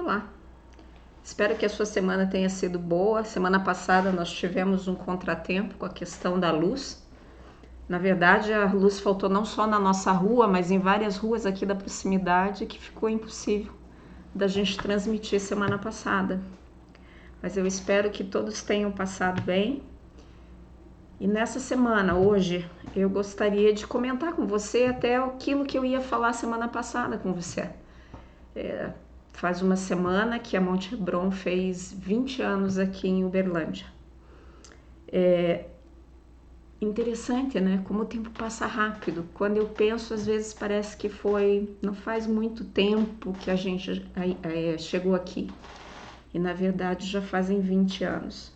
Olá, espero que a sua semana tenha sido boa. Semana passada nós tivemos um contratempo com a questão da luz. Na verdade, a luz faltou não só na nossa rua, mas em várias ruas aqui da proximidade, que ficou impossível da gente transmitir semana passada. Mas eu espero que todos tenham passado bem. E nessa semana, hoje, eu gostaria de comentar com você até aquilo que eu ia falar semana passada com você. Faz uma semana que a Monte Hebron fez 20 anos aqui em Uberlândia. Interessante, né? Como o tempo passa rápido. Quando eu penso, às vezes parece que não faz muito tempo que a gente chegou aqui. E na verdade já fazem 20 anos.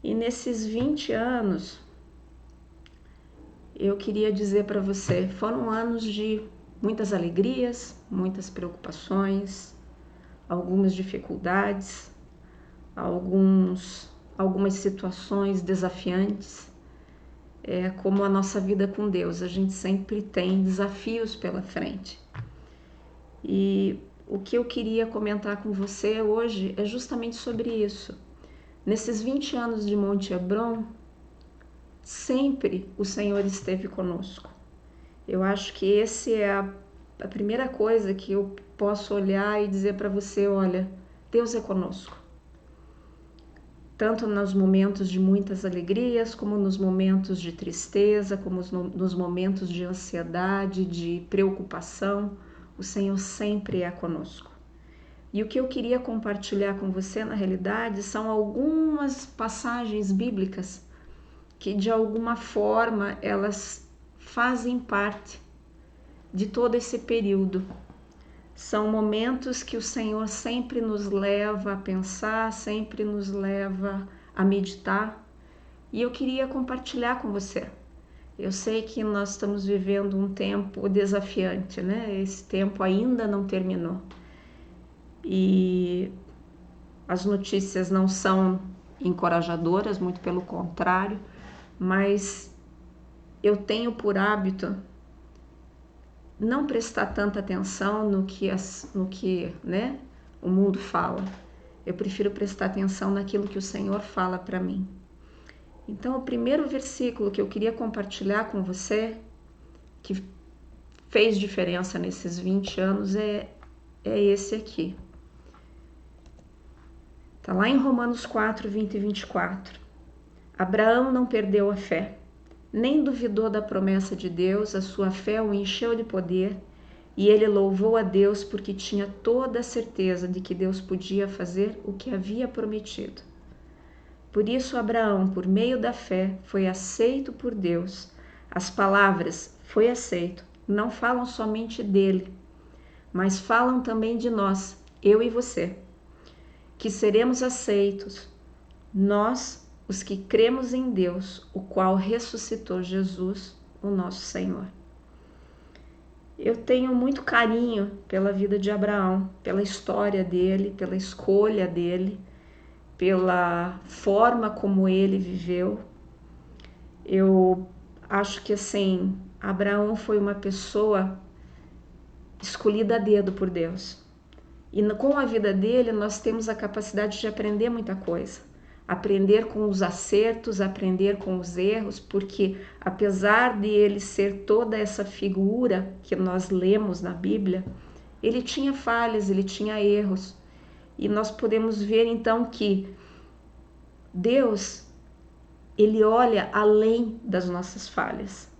E nesses 20 anos, eu queria dizer para você, foram anos de muitas alegrias, muitas preocupações, algumas dificuldades, algumas situações desafiantes. Como a nossa vida com Deus, a gente sempre tem desafios pela frente. E o que eu queria comentar com você hoje é justamente sobre isso. Nesses 20 anos de Monte Hebron, sempre o Senhor esteve conosco. Eu acho que esse é a primeira coisa que eu posso olhar e dizer para você, olha, Deus é conosco. Tanto nos momentos de muitas alegrias, como nos momentos de tristeza, como nos momentos de ansiedade, de preocupação, o Senhor sempre é conosco. E o que eu queria compartilhar com você, na realidade, são algumas passagens bíblicas que, de alguma forma, elas fazem parte de todo esse período. São momentos que o Senhor sempre nos leva a pensar, sempre nos leva a meditar. E eu queria compartilhar com você. Eu sei que nós estamos vivendo um tempo desafiante, né? Esse tempo ainda não terminou. E as notícias não são encorajadoras, muito pelo contrário, mas eu tenho por hábito não prestar tanta atenção no que o mundo fala. Eu prefiro prestar atenção naquilo que o Senhor fala para mim. Então, o primeiro versículo que eu queria compartilhar com você, que fez diferença nesses 20 anos, é esse aqui. Está lá em Romanos 4, 20 e 24. Abraão não perdeu a fé, nem duvidou da promessa de Deus, a sua fé o encheu de poder e ele louvou a Deus porque tinha toda a certeza de que Deus podia fazer o que havia prometido. Por isso Abraão, por meio da fé, foi aceito por Deus. As palavras "foi aceito" não falam somente dele, mas falam também de nós, eu e você, que seremos aceitos, nós, os que cremos em Deus, o qual ressuscitou Jesus, o nosso Senhor. Eu tenho muito carinho pela vida de Abraão, pela história dele, pela escolha dele, pela forma como ele viveu. Eu acho que assim, Abraão foi uma pessoa escolhida a dedo por Deus. E com a vida dele nós temos a capacidade de aprender muita coisa. Aprender com os acertos, aprender com os erros, porque apesar de ele ser toda essa figura que nós lemos na Bíblia, ele tinha falhas, ele tinha erros. E nós podemos ver então que Deus, ele olha além das nossas falhas.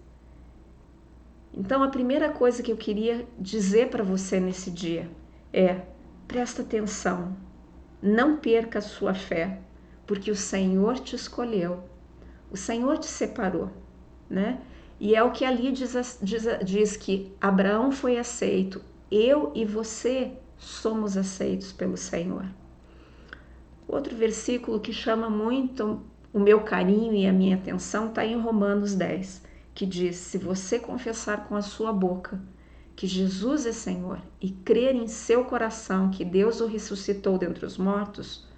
Então a primeira coisa que eu queria dizer para você nesse dia é: presta atenção, não perca a sua fé, porque o Senhor te escolheu, o Senhor te separou, né? E é o que ali diz que Abraão foi aceito, eu e você somos aceitos pelo Senhor. Outro versículo que chama muito o meu carinho e a minha atenção está em Romanos 10, que diz: se você confessar com a sua boca que Jesus é Senhor e crer em seu coração que Deus o ressuscitou dentre os mortos,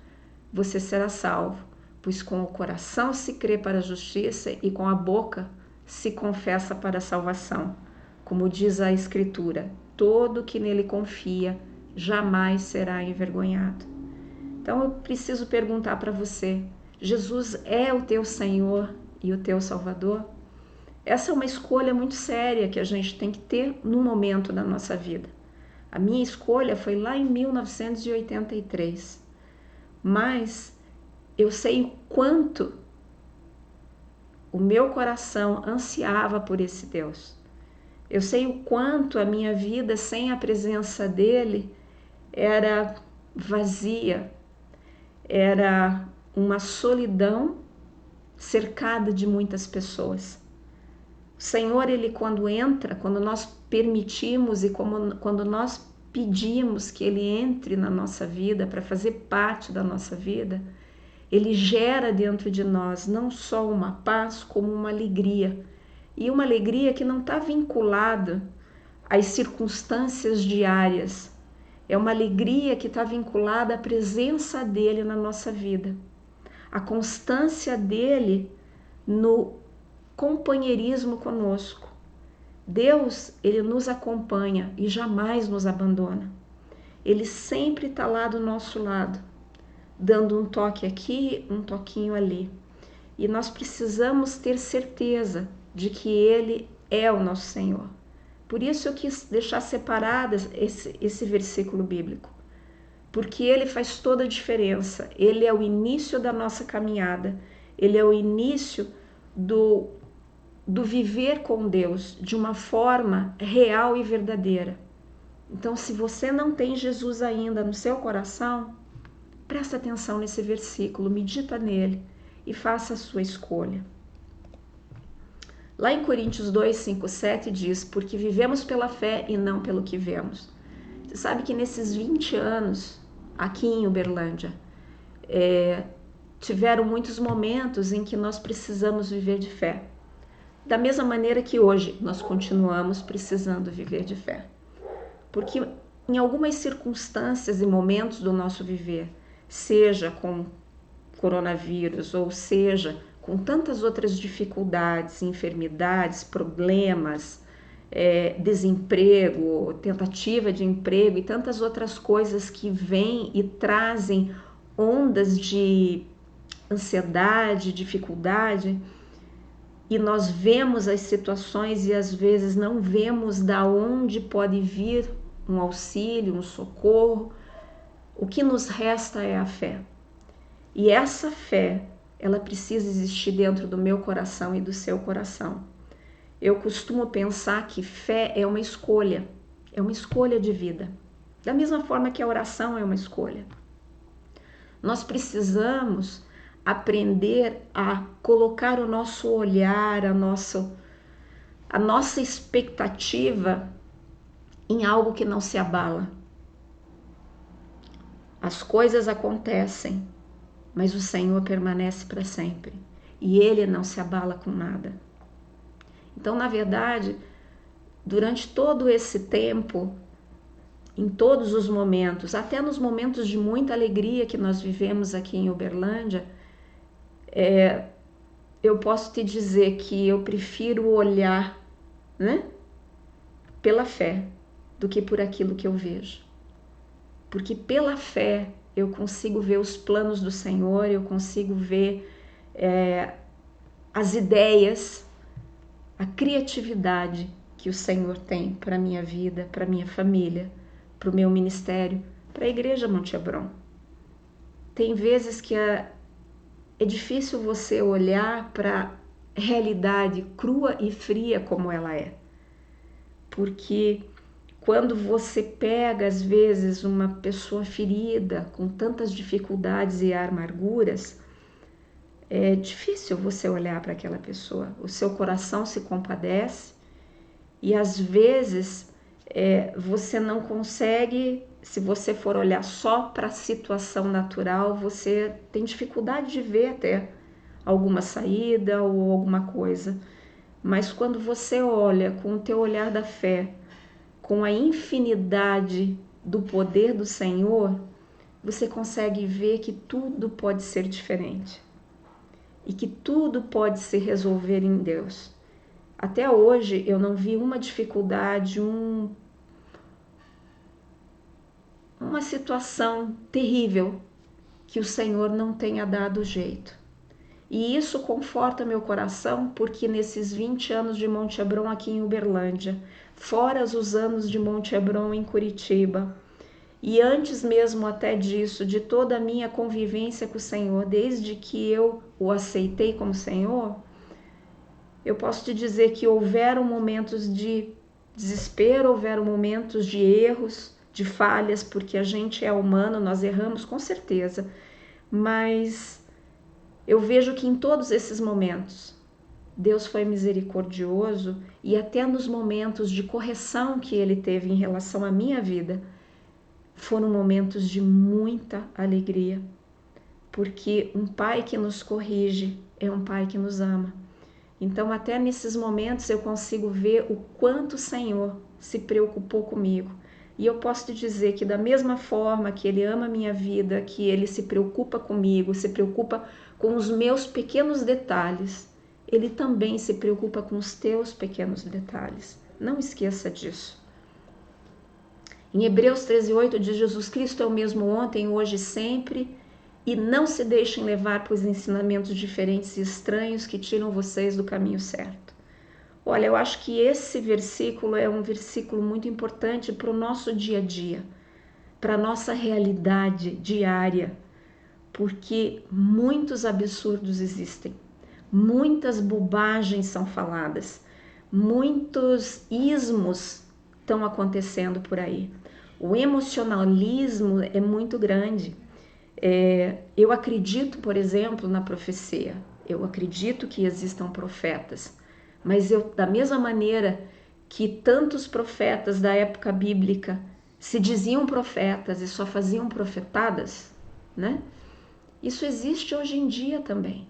você será salvo, pois com o coração se crê para a justiça e com a boca se confessa para a salvação. Como diz a Escritura, todo que nele confia jamais será envergonhado. Então eu preciso perguntar para você: Jesus é o teu Senhor e o teu Salvador? Essa é uma escolha muito séria que a gente tem que ter no momento da nossa vida. A minha escolha foi lá em 1983, mas eu sei o quanto o meu coração ansiava por esse Deus. Eu sei o quanto a minha vida sem a presença dele era vazia, era uma solidão cercada de muitas pessoas. O Senhor, ele quando entra, quando nós permitimos e quando nós pedimos que ele entre na nossa vida para fazer parte da nossa vida, ele gera dentro de nós não só uma paz, como uma alegria. E uma alegria que não está vinculada às circunstâncias diárias. É uma alegria que está vinculada à presença dele na nossa vida. A constância dele no companheirismo conosco. Deus, ele nos acompanha e jamais nos abandona. Ele sempre está lá do nosso lado, dando um toque aqui, um toquinho ali. E nós precisamos ter certeza de que ele é o nosso Senhor. Por isso eu quis deixar separado esse versículo bíblico, porque ele faz toda a diferença. Ele é o início da nossa caminhada, ele é o início do viver com Deus de uma forma real e verdadeira. Então, se você não tem Jesus ainda no seu coração, presta atenção nesse versículo, medita nele e faça a sua escolha. Lá em Coríntios 2, 5, 7 diz: porque vivemos pela fé e não pelo que vemos. Você sabe que nesses 20 anos aqui em Uberlândia, tiveram muitos momentos em que nós precisamos viver de fé. Da mesma maneira que hoje nós continuamos precisando viver de fé. Porque em algumas circunstâncias e momentos do nosso viver, seja com coronavírus ou seja com tantas outras dificuldades, enfermidades, problemas, desemprego, tentativa de emprego e tantas outras coisas que vêm e trazem ondas de ansiedade, dificuldade, e nós vemos as situações e às vezes não vemos da onde pode vir um auxílio, um socorro. O que nos resta é a fé. E essa fé, ela precisa existir dentro do meu coração e do seu coração. Eu costumo pensar que fé é uma escolha de vida. Da mesma forma que a oração é uma escolha. Nós precisamos aprender a colocar o nosso olhar, a nossa expectativa em algo que não se abala. As coisas acontecem, mas o Senhor permanece para sempre e Ele não se abala com nada. Então, na verdade, durante todo esse tempo, em todos os momentos, até nos momentos de muita alegria que nós vivemos aqui em Uberlândia, eu posso te dizer que eu prefiro olhar, né, pela fé do que por aquilo que eu vejo. Porque pela fé eu consigo ver os planos do Senhor, eu consigo ver as ideias, a criatividade que o Senhor tem para a minha vida, para a minha família, para o meu ministério, para a Igreja Monte Hebron. Tem vezes que é difícil você olhar para a realidade crua e fria como ela é. Porque quando você pega, às vezes, uma pessoa ferida, com tantas dificuldades e amarguras, é difícil você olhar para aquela pessoa. O seu coração se compadece e, às vezes, você não consegue, se você for olhar só para a situação natural, você tem dificuldade de ver até alguma saída ou alguma coisa. Mas quando você olha com o teu olhar da fé, com a infinidade do poder do Senhor, você consegue ver que tudo pode ser diferente e que tudo pode se resolver em Deus. Até hoje eu não vi uma dificuldade, uma situação terrível que o Senhor não tenha dado jeito. E isso conforta meu coração, porque nesses 20 anos de Monte Hebron aqui em Uberlândia, fora os anos de Monte Hebron em Curitiba, e antes mesmo até disso, de toda a minha convivência com o Senhor, desde que eu o aceitei como Senhor, eu posso te dizer que houveram momentos de desespero, houveram momentos de erros, de falhas, porque a gente é humano, nós erramos com certeza, mas eu vejo que em todos esses momentos Deus foi misericordioso, e até nos momentos de correção que Ele teve em relação à minha vida, foram momentos de muita alegria, porque um pai que nos corrige é um pai que nos ama. Então, até nesses momentos eu consigo ver o quanto o Senhor se preocupou comigo. E eu posso te dizer que da mesma forma que Ele ama a minha vida, que Ele se preocupa comigo, se preocupa com os meus pequenos detalhes, Ele também se preocupa com os teus pequenos detalhes. Não esqueça disso. Em Hebreus 13:8 diz: Jesus Cristo é o mesmo ontem, hoje e sempre, e não se deixem levar por ensinamentos diferentes e estranhos que tiram vocês do caminho certo. Olha, eu acho que esse versículo é um versículo muito importante para o nosso dia a dia, para a nossa realidade diária, porque muitos absurdos existem, muitas bobagens são faladas, muitos ismos estão acontecendo por aí. O emocionalismo é muito grande. Eu acredito, por exemplo, na profecia. Eu acredito que existam profetas. Mas da mesma maneira que tantos profetas da época bíblica se diziam profetas e só faziam profetadas, né? Isso existe hoje em dia também.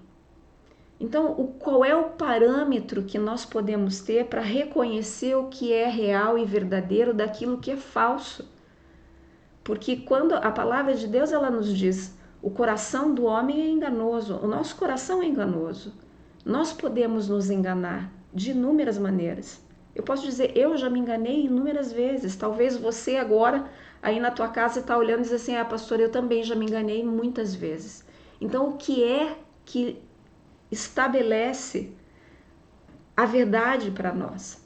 Então, qual é o parâmetro que nós podemos ter para reconhecer o que é real e verdadeiro daquilo que é falso? Porque quando a palavra de Deus ela nos diz, o coração do homem é enganoso, o nosso coração é enganoso. Nós podemos nos enganar de inúmeras maneiras. Eu posso dizer, eu já me enganei inúmeras vezes. Talvez você agora, aí na tua casa, está olhando e diz assim, pastora, eu também já me enganei muitas vezes. Então, o que é que estabelece a verdade para nós?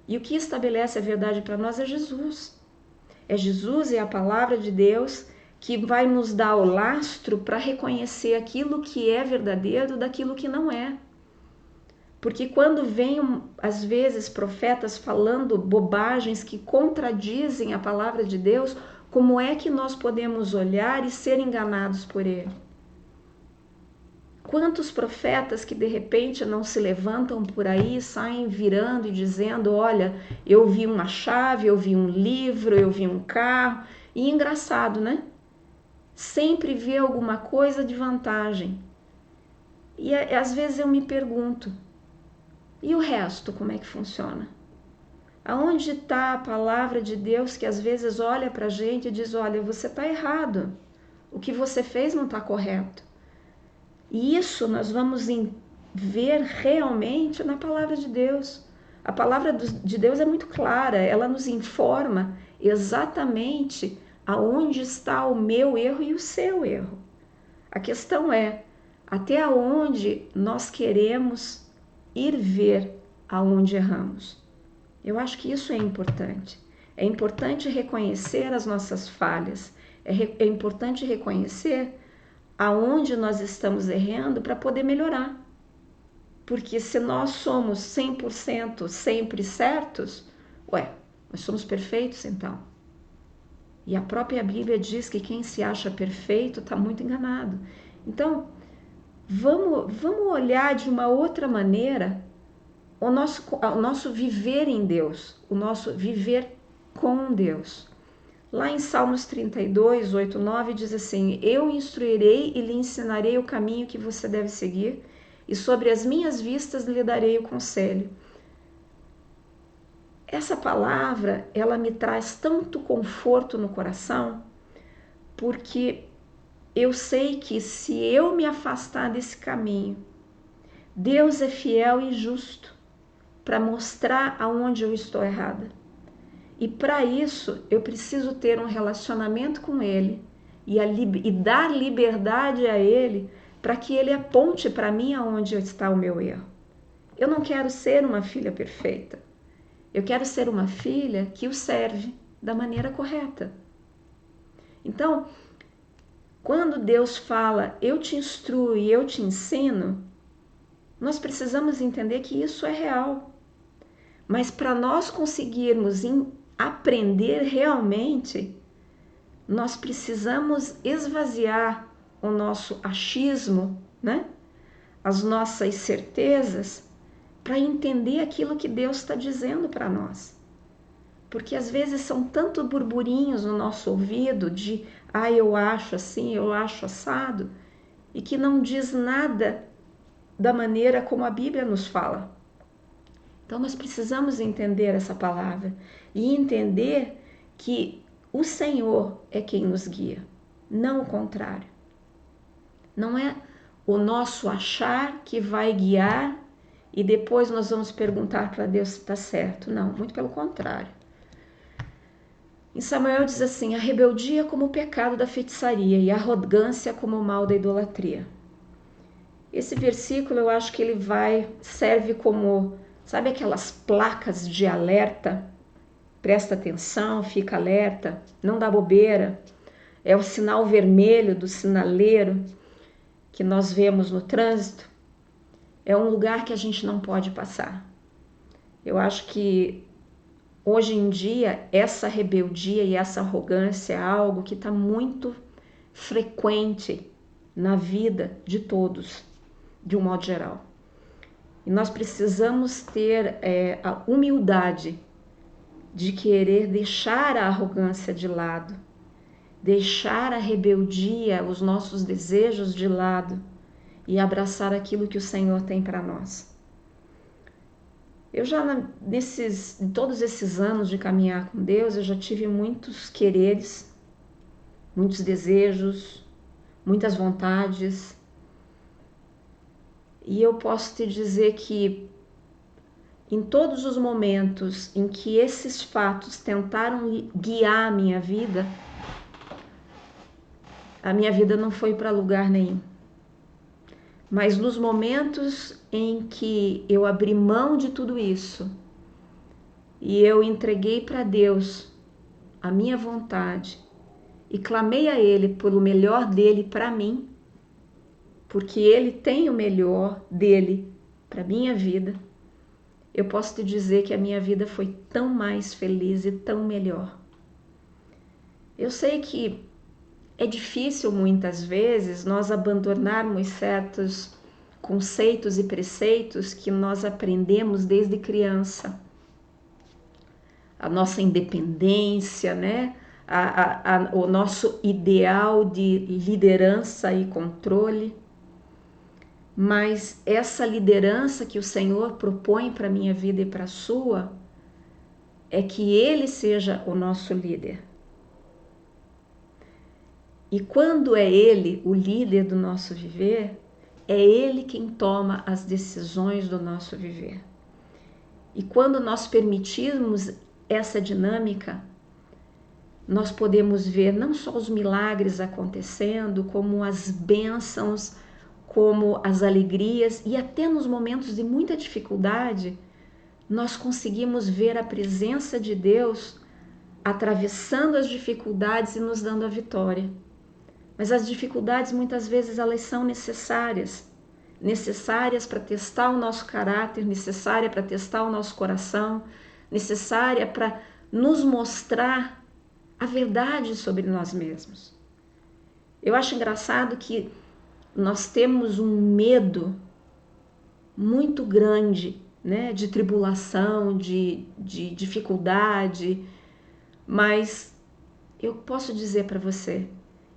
E o que estabelece a verdade para nós é Jesus. É Jesus e a palavra de Deus que vai nos dar o lastro para reconhecer aquilo que é verdadeiro daquilo que não é. Porque quando vem, às vezes, profetas falando bobagens que contradizem a palavra de Deus, como é que nós podemos olhar e ser enganados por ele? Quantos profetas que de repente não se levantam por aí, saem virando e dizendo, olha, eu vi uma chave, eu vi um livro, eu vi um carro. E engraçado, né? Sempre vê alguma coisa de vantagem. E às vezes eu me pergunto, e o resto como é que funciona? Aonde está a palavra de Deus que às vezes olha para a gente e diz, olha, você está errado, o que você fez não está correto. E isso nós vamos ver realmente na palavra de Deus. A palavra de Deus é muito clara, ela nos informa exatamente aonde está o meu erro e o seu erro. A questão é até onde nós queremos ir ver aonde erramos. Eu acho que isso é importante. É importante reconhecer as nossas falhas, é importante reconhecer aonde nós estamos errando para poder melhorar. Porque se nós somos 100% sempre certos, nós somos perfeitos então. E a própria Bíblia diz que quem se acha perfeito está muito enganado. Então, vamos olhar de uma outra maneira o nosso viver em Deus, o nosso viver com Deus. Lá em Salmos 32, 8, 9, diz assim, eu instruirei e lhe ensinarei o caminho que você deve seguir, e sobre as minhas vistas lhe darei o conselho. Essa palavra, ela me traz tanto conforto no coração, porque eu sei que se eu me afastar desse caminho, Deus é fiel e justo para mostrar aonde eu estou errada. E para isso eu preciso ter um relacionamento com Ele e dar liberdade a Ele para que Ele aponte para mim aonde está o meu erro. Eu não quero ser uma filha perfeita. Eu quero ser uma filha que o serve da maneira correta. Então, quando Deus fala, eu te instruo e eu te ensino, nós precisamos entender que isso é real. Mas para nós conseguirmos aprender realmente, nós precisamos esvaziar o nosso achismo, né? As nossas certezas, para entender aquilo que Deus está dizendo para nós. Porque às vezes são tanto burburinhos no nosso ouvido de eu acho assim, eu acho assado, e que não diz nada da maneira como a Bíblia nos fala. Então nós precisamos entender essa palavra e entender que o Senhor é quem nos guia, não o contrário. Não é o nosso achar que vai guiar e depois nós vamos perguntar para Deus se está certo. Não, muito pelo contrário. Em Samuel diz assim, a rebeldia como o pecado da feitiçaria e a arrogância como o mal da idolatria. Esse versículo eu acho que ele serve como, sabe aquelas placas de alerta? Presta atenção, fica alerta, não dá bobeira. É o sinal vermelho do sinaleiro que nós vemos no trânsito. É um lugar que a gente não pode passar. Eu acho que hoje em dia essa rebeldia e essa arrogância é algo que está muito frequente na vida de todos, de um modo geral. E nós precisamos ter a humildade de querer deixar a arrogância de lado, deixar a rebeldia, os nossos desejos de lado e abraçar aquilo que o Senhor tem para nós. Eu já, em todos esses anos de caminhar com Deus, eu já tive muitos quereres, muitos desejos, muitas vontades. E eu posso te dizer que em todos os momentos em que esses fatos tentaram guiar a minha vida não foi para lugar nenhum. Mas nos momentos em que eu abri mão de tudo isso e eu entreguei para Deus a minha vontade e clamei a Ele pelo melhor dele para mim, porque Ele tem o melhor dele para minha vida, eu posso te dizer que a minha vida foi tão mais feliz e tão melhor. Eu sei que é difícil muitas vezes nós abandonarmos certos conceitos e preceitos que nós aprendemos desde criança. A nossa independência, né? O nosso ideal de liderança e controle. Mas essa liderança que o Senhor propõe para a minha vida e para a sua, é que Ele seja o nosso líder. E quando é Ele o líder do nosso viver, é Ele quem toma as decisões do nosso viver. E quando nós permitirmos essa dinâmica, nós podemos ver não só os milagres acontecendo, como as bênçãos, como as alegrias, e até nos momentos de muita dificuldade, nós conseguimos ver a presença de Deus atravessando as dificuldades e nos dando a vitória. Mas as dificuldades muitas vezes elas são necessárias para testar o nosso caráter, necessária para testar o nosso coração, necessária para nos mostrar a verdade sobre nós mesmos. Eu acho engraçado que nós temos um medo muito grande, né, de tribulação, de dificuldade, mas eu posso dizer para você,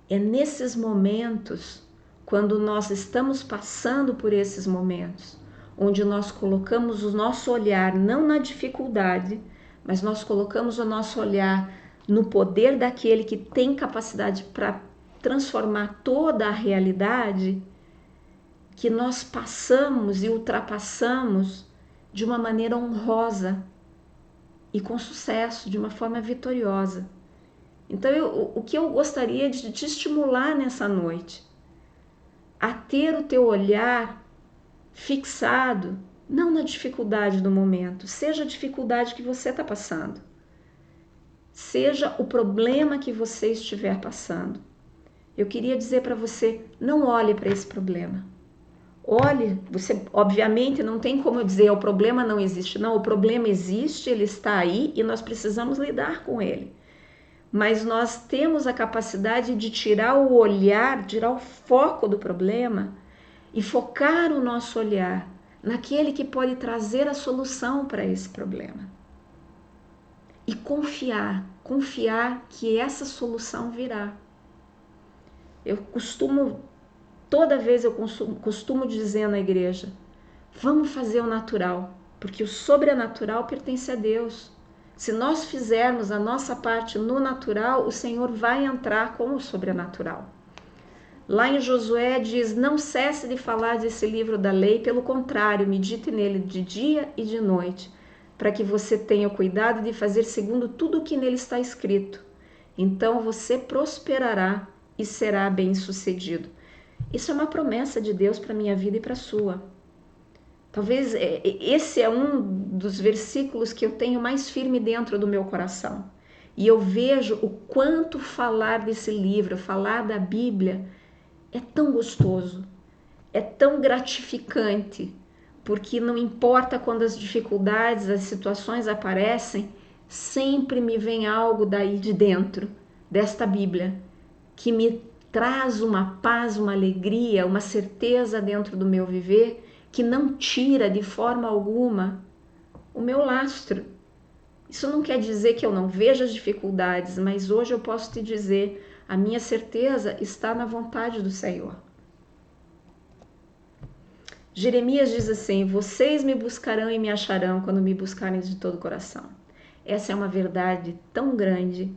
é nesses momentos, quando nós estamos passando por esses momentos, onde nós colocamos o nosso olhar não na dificuldade, mas nós colocamos o nosso olhar no poder daquele que tem capacidade para transformar toda a realidade, que nós passamos e ultrapassamos de uma maneira honrosa. e com sucesso, de uma forma vitoriosa. Então, o que eu gostaria de te estimular nessa noite, a ter o teu olhar fixado, não na dificuldade do momento, seja a dificuldade que você está passando, seja o problema que você estiver passando. Eu queria dizer para você, não olhe para esse problema. Olhe, você obviamente não tem como dizer o problema não existe. Não, o problema existe, ele está aí e nós precisamos lidar com ele. Mas nós temos a capacidade de tirar o olhar, tirar o foco do problema e focar o nosso olhar naquele que pode trazer a solução para esse problema. E confiar que essa solução virá. Toda vez eu costumo dizer na igreja, vamos fazer o natural, porque o sobrenatural pertence a Deus. Se nós fizermos a nossa parte no natural, o Senhor vai entrar com o sobrenatural. Lá em Josué diz, não cesse de falar desse livro da lei, pelo contrário, medite nele de dia e de noite, para que você tenha o cuidado de fazer segundo tudo o que nele está escrito. Então você prosperará e será bem-sucedido. Isso é uma promessa de Deus para a minha vida e para a sua. Talvez esse é um dos versículos que eu tenho mais firme dentro do meu coração. E eu vejo o quanto falar desse livro, falar da Bíblia, é tão gostoso, é tão gratificante, porque não importa quando as dificuldades, as situações aparecem, sempre me vem algo daí de dentro, desta Bíblia, que me traz uma paz, uma alegria, uma certeza dentro do meu viver, que não tira de forma alguma o meu lastro. Isso não quer dizer que eu não veja as dificuldades, mas hoje eu posso te dizer, a minha certeza está na vontade do Senhor. Jeremias diz assim, vocês me buscarão e me acharão quando me buscarem de todo o coração. Essa é uma verdade tão grande,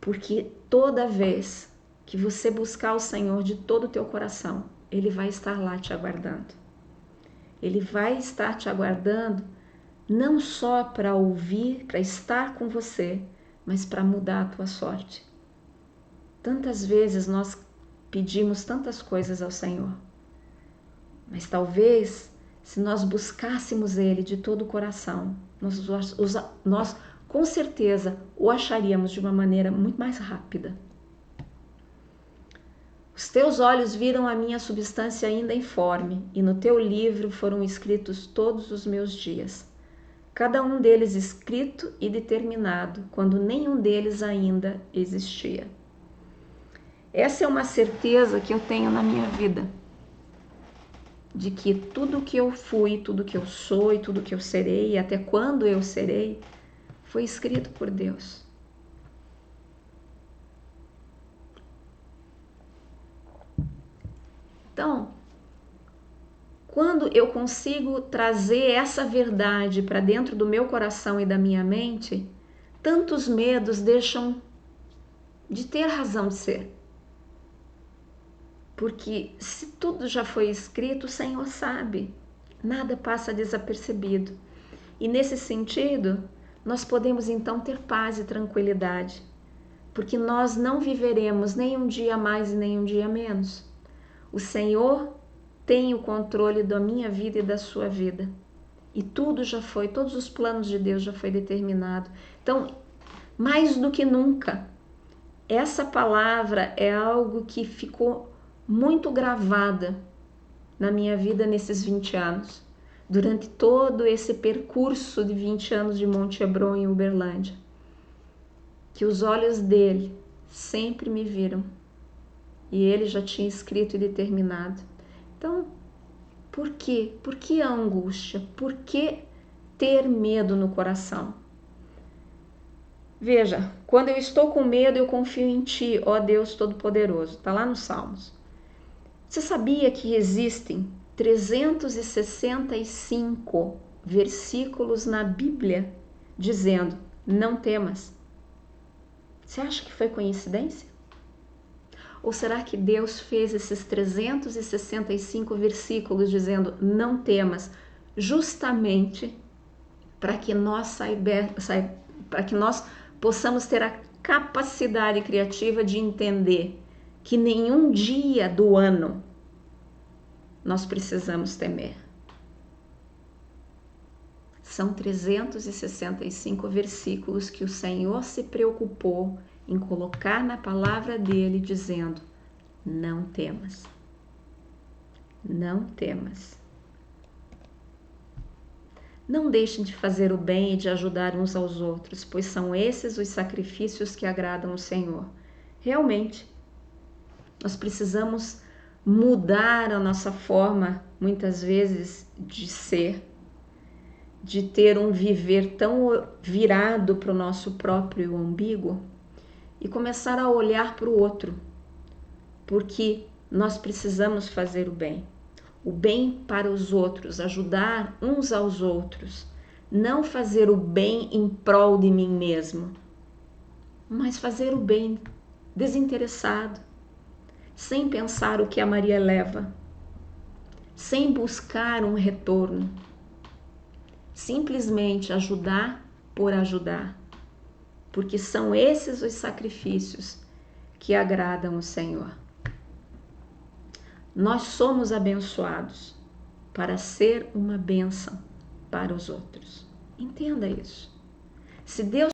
porque toda vez que você buscar o Senhor de todo o teu coração, Ele vai estar lá te aguardando. Ele vai estar te aguardando não só para ouvir, para estar com você, mas para mudar a tua sorte. Tantas vezes nós pedimos tantas coisas ao Senhor, mas talvez se nós buscássemos Ele de todo o coração, nós com certeza o acharíamos de uma maneira muito mais rápida. Os teus olhos viram a minha substância ainda informe, e no teu livro foram escritos todos os meus dias, cada um deles escrito e determinado, quando nenhum deles ainda existia. Essa é uma certeza que eu tenho na minha vida, de que tudo que eu fui, tudo que eu sou e tudo que eu serei, e até quando eu serei, foi escrito por Deus. Então, quando eu consigo trazer essa verdade para dentro do meu coração e da minha mente, tantos medos deixam de ter razão de ser. Porque se tudo já foi escrito, o Senhor sabe, nada passa desapercebido. E nesse sentido, nós podemos então ter paz e tranquilidade, porque nós não viveremos nem um dia mais e nem um dia menos. O Senhor tem o controle da minha vida e da sua vida. E tudo já foi, todos os planos de Deus já foi determinado. Então, mais do que nunca, essa palavra é algo que ficou muito gravada na minha vida nesses 20 anos. Durante todo esse percurso de 20 anos de Monte Hebron em Uberlândia. Que os olhos dele sempre me viram. E ele já tinha escrito e determinado. Então, por quê? Por que a angústia? Por que ter medo no coração? Veja, quando eu estou com medo, eu confio em Ti, ó Deus Todo-Poderoso. Está lá nos Salmos. Você sabia que existem 365 versículos na Bíblia dizendo, não temas? Você acha que foi coincidência? Ou será que Deus fez esses 365 versículos dizendo não temas justamente para que nós possamos ter a capacidade criativa de entender que nenhum dia do ano nós precisamos temer. São 365 versículos que o Senhor se preocupou em colocar na palavra dele, dizendo: não temas, não temas. Não deixem de fazer o bem e de ajudar uns aos outros, pois são esses os sacrifícios que agradam ao Senhor. Realmente, nós precisamos mudar a nossa forma, muitas vezes, de ser, de ter um viver tão virado para o nosso próprio umbigo e começar a olhar para o outro, porque nós precisamos fazer o bem para os outros, ajudar uns aos outros, não fazer o bem em prol de mim mesmo, mas fazer o bem desinteressado, sem pensar o que a Maria leva, sem buscar um retorno, simplesmente ajudar por ajudar, porque são esses os sacrifícios que agradam o Senhor. Nós somos abençoados para ser uma bênção para os outros. Entenda isso. Se Deus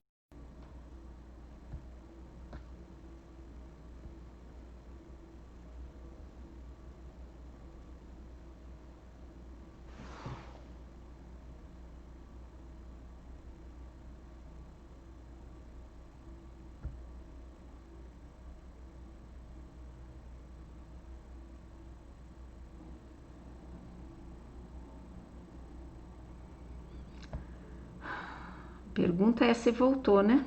pergunta é se voltou, né?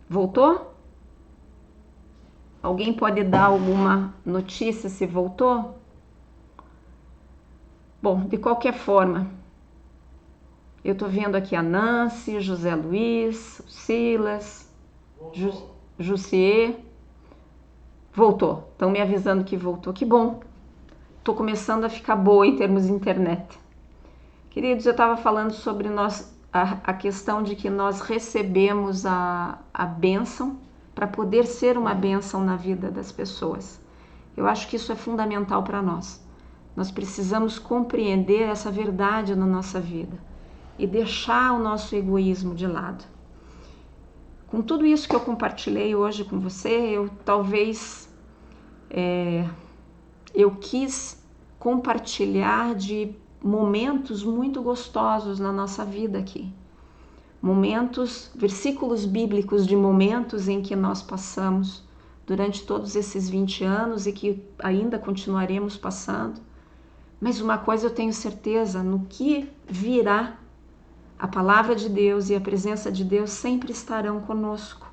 Voltou? Alguém pode dar alguma notícia se voltou? Bom, de qualquer forma, eu tô vendo aqui a Nancy, José Luiz, Silas, Jussier. Voltou. Estão me avisando que voltou. Que bom. Tô começando a ficar boa em termos de internet. Queridos, eu estava falando sobre a questão de que nós recebemos a bênção para poder ser uma bênção na vida das pessoas. Eu acho que isso é fundamental para nós. Nós precisamos compreender essa verdade na nossa vida e deixar o nosso egoísmo de lado. Com tudo isso que eu compartilhei hoje com você, eu quis compartilhar de momentos muito gostosos na nossa vida aqui. Versículos bíblicos de momentos em que nós passamos durante todos esses 20 anos e que ainda continuaremos passando. Mas uma coisa eu tenho certeza, no que virá, a palavra de Deus e a presença de Deus sempre estarão conosco.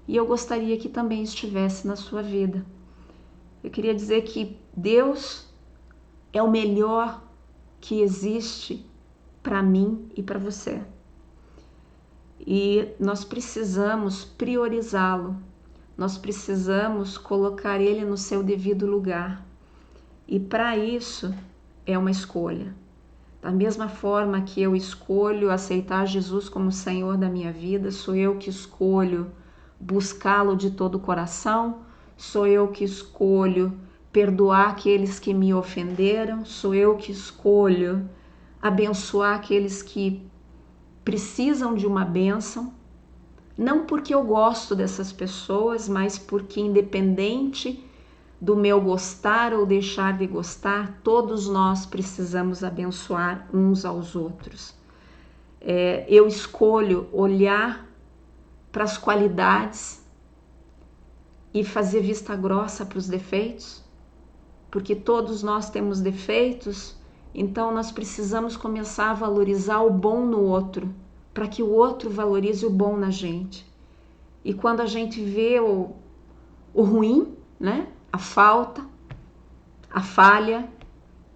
E eu gostaria que também estivesse na sua vida. Eu queria dizer que Deus é o melhor que existe para mim e para você. E nós precisamos priorizá-lo. Nós precisamos colocar ele no seu devido lugar. E para isso é uma escolha. Da mesma forma que eu escolho aceitar Jesus como Senhor da minha vida, sou eu que escolho buscá-lo de todo o coração, sou eu que escolho perdoar aqueles que me ofenderam, sou eu que escolho abençoar aqueles que precisam de uma bênção, não porque eu gosto dessas pessoas, mas porque independente do meu gostar ou deixar de gostar, todos nós precisamos abençoar uns aos outros. Eu escolho olhar para as qualidades e fazer vista grossa para os defeitos, porque todos nós temos defeitos, então nós precisamos começar a valorizar o bom no outro, para que o outro valorize o bom na gente. E quando a gente vê o ruim, né? A falta, a falha,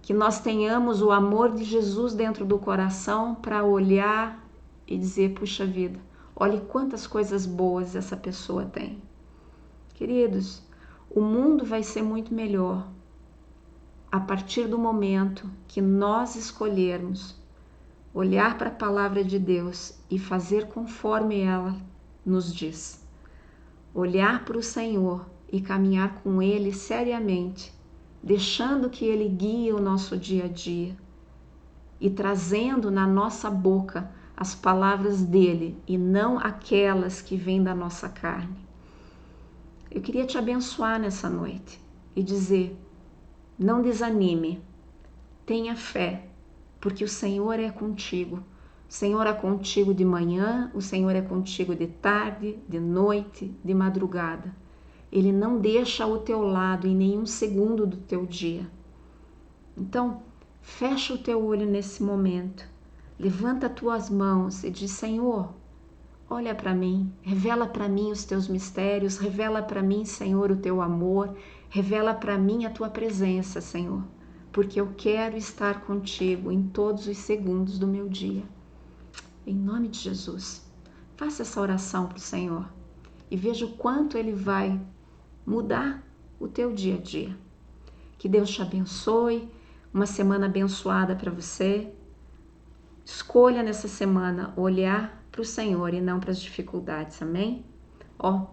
que nós tenhamos o amor de Jesus dentro do coração para olhar e dizer, puxa vida, olhe quantas coisas boas essa pessoa tem. Queridos, o mundo vai ser muito melhor a partir do momento que nós escolhermos olhar para a palavra de Deus e fazer conforme ela nos diz. Olhar para o Senhor e caminhar com Ele seriamente, deixando que Ele guie o nosso dia a dia e trazendo na nossa boca as palavras dele e não aquelas que vêm da nossa carne. Eu queria te abençoar nessa noite e dizer: não desanime, tenha fé, porque o Senhor é contigo. O Senhor é contigo de manhã, o Senhor é contigo de tarde, de noite, de madrugada. Ele não deixa ao teu lado em nenhum segundo do teu dia. Então, fecha o teu olho nesse momento, levanta as tuas mãos e diz: Senhor, olha para mim, revela para mim os teus mistérios, revela para mim, Senhor, o teu amor, revela para mim a tua presença, Senhor, porque eu quero estar contigo em todos os segundos do meu dia. Em nome de Jesus, faça essa oração para o Senhor e veja o quanto Ele vai mudar o teu dia a dia. Que Deus te abençoe, uma semana abençoada para você. Escolha nessa semana olhar para o Senhor e não para as dificuldades, amém? Ó,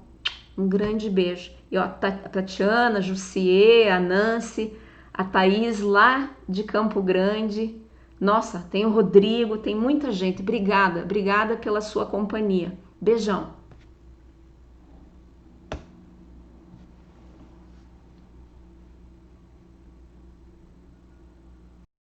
um grande beijo. E ó, a Tatiana, a Jussier, a Nancy, a Thaís lá de Campo Grande. Nossa, tem o Rodrigo, tem muita gente. Obrigada pela sua companhia. Beijão.